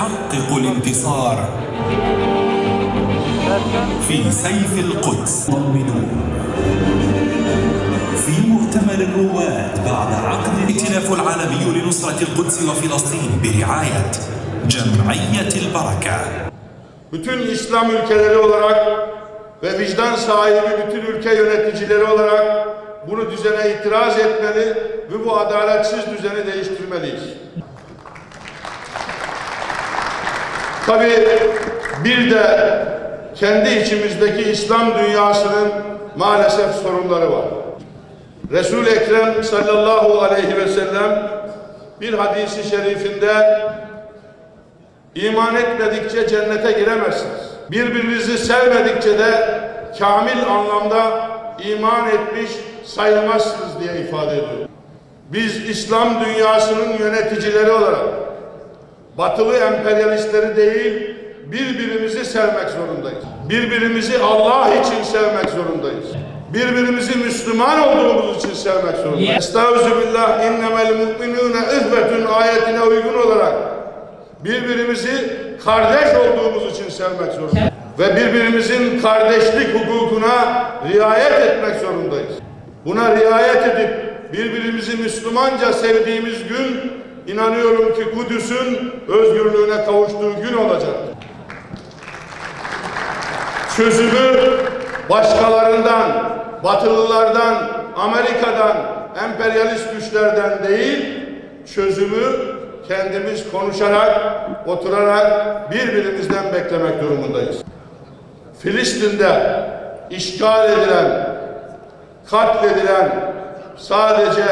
يحقق الانتصار في سيف القدس. في مؤتمر الرواد بعد عقد الائتلاف العالمي لنصرة القدس وفلسطين برعاية جمعية البركة. Bütün İslam ülkeleri olarak ve vicdan sahibi bütün ülke yöneticileri olarak bunu düzene itiraz etmeli ve bu adaletsiz düzeni değiştirmeliyiz. Tabii bir de kendi içimizdeki İslam dünyasının maalesef sorunları var. Resul-i Ekrem sallallahu aleyhi ve sellem bir hadisi şerifinde iman etmedikçe cennete giremezsiniz. Birbirinizi sevmedikçe de kamil anlamda iman etmiş sayılmazsınız diye ifade ediyor. Biz İslam dünyasının yöneticileri olarak batılı emperyalistleri değil, birbirimizi sevmek zorundayız. Birbirimizi Allah için sevmek zorundayız. Birbirimizi Müslüman olduğumuz için sevmek zorundayız. Estağfirullah innemel mu'minûne ihvetun ayetine uygun olarak birbirimizi kardeş olduğumuz için sevmek zorundayız. Ve birbirimizin kardeşlik hukukuna riayet etmek zorundayız. Buna riayet edip birbirimizi Müslümanca sevdiğimiz gün inanıyorum ki Kudüs'ün özgürlüğüne kavuştuğu gün olacak. Çözümü başkalarından, Batılılardan, Amerika'dan, emperyalist güçlerden değil, çözümü kendimiz konuşarak, oturarak birbirimizden beklemek durumundayız. Filistin'de işgal edilen, katledilen sadece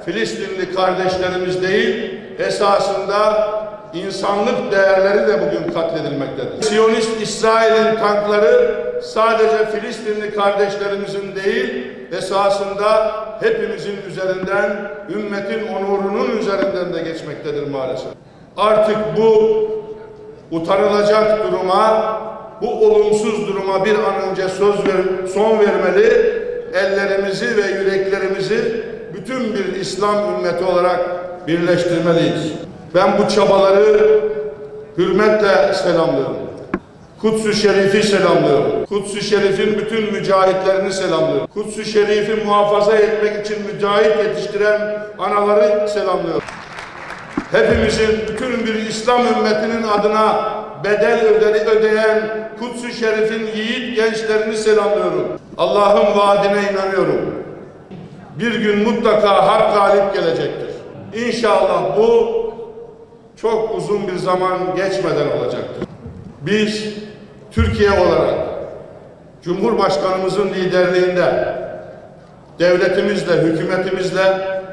Filistinli kardeşlerimiz değil, esasında insanlık değerleri de bugün katledilmektedir. Siyonist İsrail'in tankları sadece Filistinli kardeşlerimizin değil, esasında hepimizin üzerinden, ümmetin onurunun üzerinden de geçmektedir maalesef. Artık bu utanılacak duruma, bu olumsuz duruma bir an önce son vermeli, ellerimizi ve yüreklerimizi bütün bir İslam ümmeti olarak birleştirmeliyiz. Ben bu çabaları hürmetle selamlıyorum. Kuds-ı Şerif'i selamlıyorum. Kuds-ı Şerif'in bütün mücahitlerini selamlıyorum. Kuds-ı Şerif'i muhafaza etmek için mücahit yetiştiren anaları selamlıyorum. Hepimizin, bütün bir İslam ümmetinin adına bedel ödeyen Kuds-ı Şerif'in yiğit gençlerini selamlıyorum. Allah'ın vaadine inanıyorum. Bir gün mutlaka hak galip gelecektir. İnşallah bu çok uzun bir zaman geçmeden olacaktır. Biz Türkiye olarak Cumhurbaşkanımızın liderliğinde devletimizle, hükümetimizle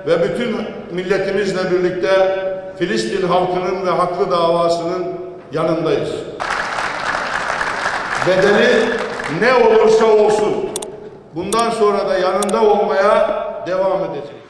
ve bütün milletimizle birlikte Filistin halkının ve haklı davasının yanındayız. Bedeli ne olursa olsun bundan sonra da yanında olmaya devam edeceğiz.